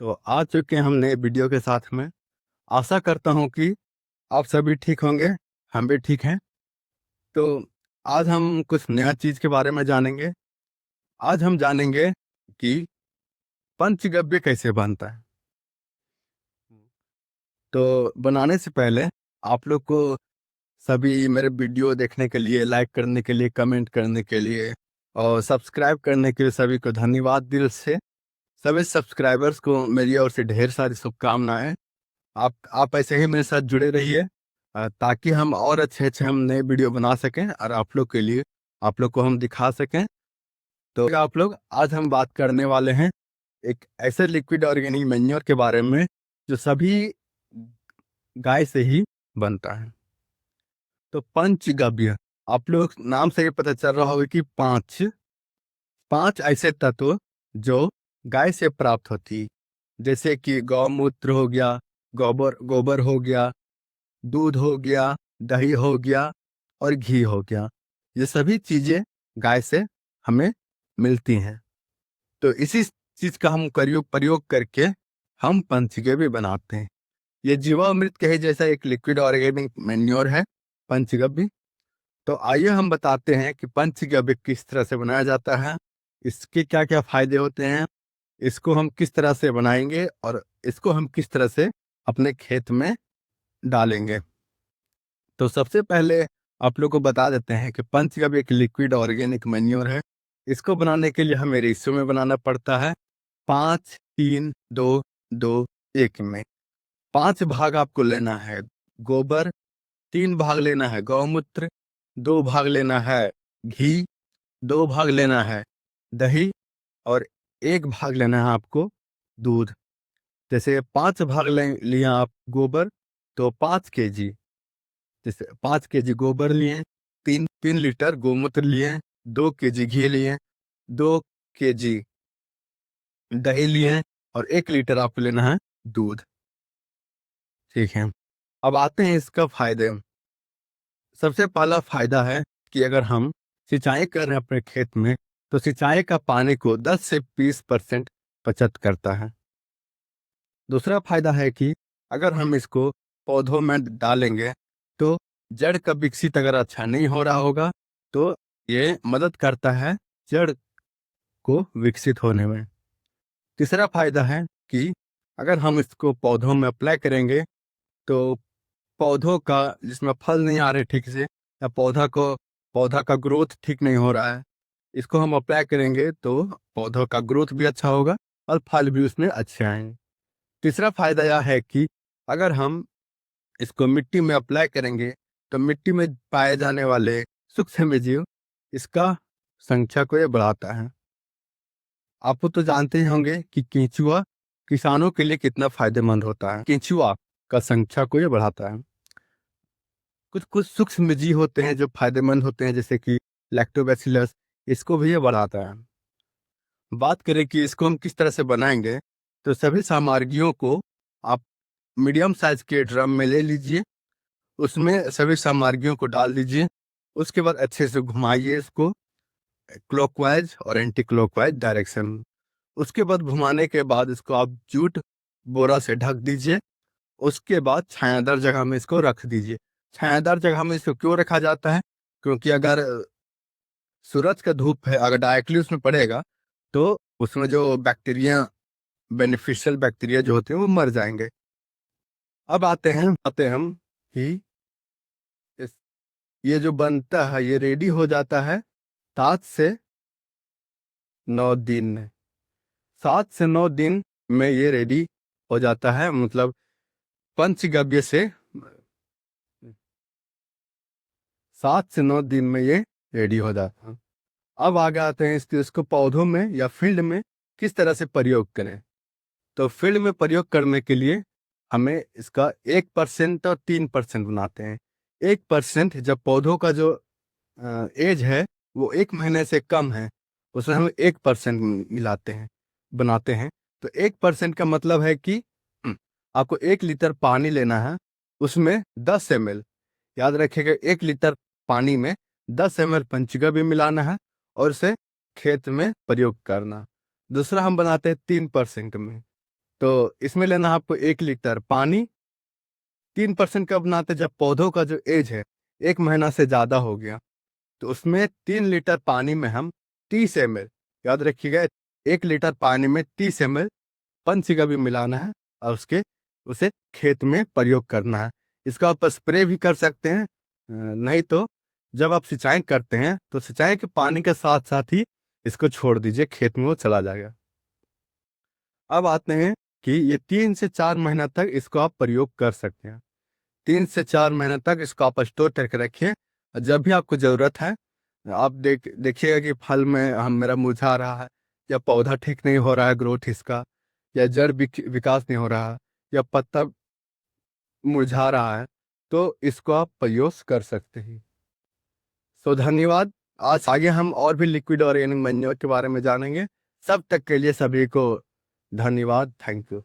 तो आ चुके हैं हम नए वीडियो के साथ में। आशा करता हूँ कि आप सभी ठीक होंगे, हम भी ठीक हैं। तो आज हम कुछ नया चीज़ के बारे में जानेंगे। आज हम जानेंगे कि पंचगव्य कैसे बनता है। तो बनाने से पहले आप लोग को सभी मेरे वीडियो देखने के लिए, लाइक करने के लिए, कमेंट करने के लिए और सब्सक्राइब करने के लिए सभी को धन्यवाद दिल से। सभी सब्सक्राइबर्स को मेरी ओर से ढेर सारी शुभकामनाएं। आप ऐसे ही मेरे साथ जुड़े रहिए ताकि हम और अच्छे अच्छे हम नए वीडियो बना सकें और आप लोग के लिए, आप लोग को हम दिखा सकें। तो आप लोग, आज हम बात करने वाले हैं एक ऐसे लिक्विड ऑर्गेनिक मैन्योर के बारे में जो सभी गाय से ही बनता है। तो पंचगव्य, आप लोग नाम से ही पता चल रहा होगा कि पांच पांच ऐसे तत्व जो गाय से प्राप्त होती, जैसे कि गौमूत्र हो गया, गोबर गोबर हो गया, दूध हो गया, दही हो गया और घी हो गया। ये सभी चीजें गाय से हमें मिलती हैं। तो इसी चीज का हम प्रयोग करके हम पंचगव्य बनाते हैं। ये जीवामृत के ही जैसा एक लिक्विड ऑर्गेनिक मैन्योर है पंचगव्य। तो आइए हम बताते हैं कि पंचगव्य किस तरह से बनाया जाता है, इसके क्या क्या फायदे होते हैं, इसको हम किस तरह से बनाएंगे और इसको हम किस तरह से अपने खेत में डालेंगे। तो सबसे पहले आप लोग को बता देते हैं कि पंचगव्य एक लिक्विड ऑर्गेनिक मैन्योर है। इसको बनाने के लिए हमें रेशियो में बनाना पड़ता है, 5-3-2-2-1 में। 5 भाग आपको लेना है गोबर, 3 भाग लेना है गौमूत्र, 2 भाग लेना है घी, 2 भाग लेना है दही और 1 भाग लेना है आपको दूध। जैसे 5 भाग लिया आप गोबर, तो 5 kg, जैसे 5 kg गोबर लिए, 3 लीटर गोमूत्र लिए, 2 kg घी लिए, 2 kg दही लिए और 1 लीटर आपको लेना है दूध। ठीक है, अब आते हैं इसका फायदे। सबसे पहला फायदा है कि अगर हम सिंचाई कर रहे हैं अपने खेत में, तो सिंचाई का पानी को 10 से 20% बचत करता है। दूसरा फायदा है कि अगर हम इसको पौधों में डालेंगे तो जड़ का विकसित अगर अच्छा नहीं हो रहा होगा तो ये मदद करता है जड़ को विकसित होने में। तीसरा फायदा है कि अगर हम इसको पौधों में अप्लाई करेंगे तो पौधों का, जिसमें फल नहीं आ रहे ठीक से या पौधा का ग्रोथ ठीक नहीं हो रहा है, इसको हम अप्लाई करेंगे तो पौधों का ग्रोथ भी अच्छा होगा और फल भी उसमें अच्छे आएंगे। तीसरा फायदा यह है कि अगर हम इसको मिट्टी में अप्लाई करेंगे तो मिट्टी में पाए जाने वाले सूक्ष्म जीव, इसका संख्या को ये बढ़ाता है। आप तो जानते ही होंगे कि केंचुआ किसानों के लिए कितना फायदेमंद होता है। केंचुआ का संख्या को ये बढ़ाता है। कुछ कुछ सूक्ष्म जीव होते हैं जो फायदेमंद होते हैं, जैसे कि लैक्टोबैसिलस, इसको भी ये बढ़ाता है। बात करें कि इसको हम किस तरह से बनाएंगे, तो सभी सामग्रियों को आप मीडियम साइज के ड्रम में ले लीजिए, उसमें सभी सामग्रियों को डाल दीजिए। उसके बाद अच्छे से घुमाइए इसको क्लॉकवाइज और एंटी क्लॉकवाइज डायरेक्शन में। उसके बाद घुमाने के बाद इसको आप जूट बोरा से ढक दीजिए। उसके बाद छायादार जगह में इसको रख दीजिए। छायादार जगह में इसको क्यों रखा जाता है? क्योंकि अगर सूरज का धूप है, अगर डायरेक्टली उसमें पड़ेगा तो उसमें जो बैक्टीरिया, बेनिफिशियल बैक्टीरिया जो होते हैं वो मर जाएंगे। अब आते हैं हम कि इस ये जो बनता है ये रेडी हो जाता है 7 से 9 दिन में। 7 से 9 दिन में ये रेडी हो जाता है, मतलब पंचगव्य से 7 से 9 दिन में ये रेडी हो जाता है। अब आगे आते हैं इसको पौधों में या फील्ड में किस तरह से प्रयोग करें। तो फील्ड में प्रयोग करने के लिए हमें इसका 1% और 3% बनाते हैं। 1% जब पौधों का जो एज है वो 1 महीने से कम है, उसमें हम 1% मिलाते हैं, बनाते हैं। तो 1% का मतलब है कि आपको 1 लीटर पानी लेना है, उसमें 10 ml, याद रखिएगा, 1 लीटर पानी में 10 ml पंचगव्य मिलाना है और उसे खेत में प्रयोग करना। दूसरा हम बनाते हैं 3% में। तो इसमें लेना है आपको 1 लीटर पानी। 3% कब बनाते हैं? जब पौधों का जो एज है 1 महीना से ज्यादा हो गया, तो उसमें 3 लीटर पानी में हम 30 ml, याद रखिएगा, 1 लीटर पानी में 30 ml पंचगव्य मिलाना है और उसे खेत में प्रयोग करना है। इसका आप स्प्रे भी कर सकते हैं, नहीं तो जब आप सिंचाई करते हैं तो सिंचाई के पानी के साथ साथ ही इसको छोड़ दीजिए, खेत में वो चला जाएगा। अब आते हैं कि ये 3 से 4 महीना तक इसको आप प्रयोग कर सकते हैं। 3 से 4 महीने तक इसको आप स्टोर करके रखिए। जब भी आपको जरूरत है, आप देखिएगा कि फल में हम मेरा मुरझा रहा है, या पौधा ठीक नहीं हो रहा है ग्रोथ इसका, या जड़ विकास नहीं हो रहा है, या पत्ता मुरझा रहा है, तो इसको आप प्रयोग कर सकते हैं। धन्यवाद। आज आगे हम और भी लिक्विड ऑर्गेनिक मैन्योर के बारे में जानेंगे। सब तक के लिए सभी को धन्यवाद। Thank you.